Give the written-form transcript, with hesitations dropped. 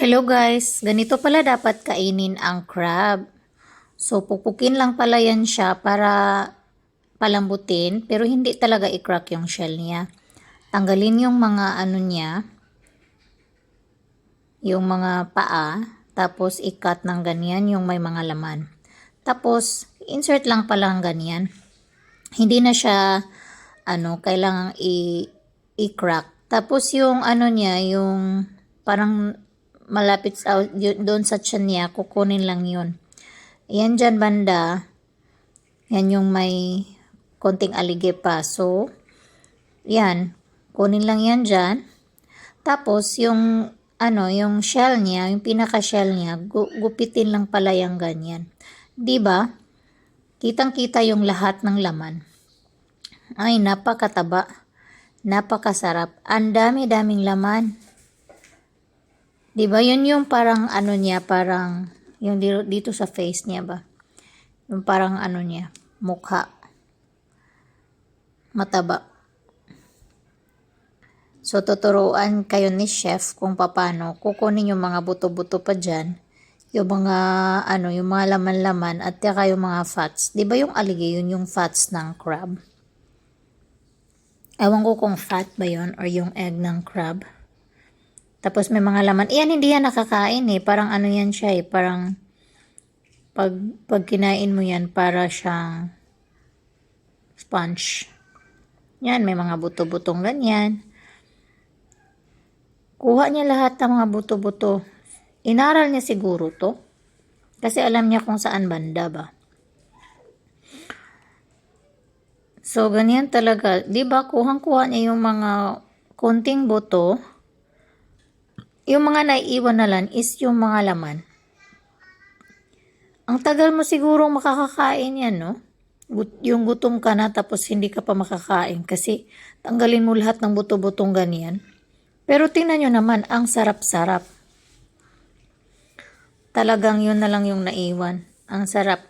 Hello guys, ganito pala dapat kainin ang crab. So pupukin lang pala yan siya para palambutin, pero hindi talaga i-crack yung shell niya. Tanggalin yung mga ano niya, yung mga paa, tapos i-cut ng ganyan yung may mga laman. Tapos insert lang pala ang ganyan. Hindi na siya kailangang i-crack. Tapos yung ano niya, yung parang malapit doon sa tiyan niya, kukunin lang yun. Yan dyan banda, yan yung may konting alige pa. So, yan, kunin lang yan dyan. Tapos, yung yung shell niya, yung pinaka-shell niya, gupitin lang pala yung ganyan. Diba? Kitang-kita yung lahat ng laman. Ay, napakataba. Napakasarap. Ang dami-daming laman. Diba? Yun yung parang niya, parang yung dito sa face niya ba? Yung parang niya, mukha. Mataba. So, tuturuan kayo ni chef kung paano kukunin yung mga buto-buto pa dyan. Yung mga, yung mga laman-laman at saka yung mga fats. Diba yung alige, yun yung fats ng crab? Ewan ko kung fat ba yun or yung egg ng crab. Tapos may mga laman. Iyan, hindi yan nakakain eh. Parang yan siya eh. Parang pag kinain mo yan, para siyang sponge. Yan, may mga buto-butong ganyan. Kuha niya lahat ng mga buto-buto. Inaral niya siguro to. Kasi alam niya kung saan banda ba. So, ganyan talaga. Diba, kuhang-kuha niya yung mga konting buto. Yung mga naiiwan na lang is yung mga laman. Ang tagal mo sigurong makakakain yan, no? Yung gutom ka na tapos hindi ka pa makakain kasi tanggalin mo lahat ng buto-butong ganyan. Pero tingnan nyo naman, ang sarap-sarap. Talagang yun na lang yung naiwan. Ang sarap.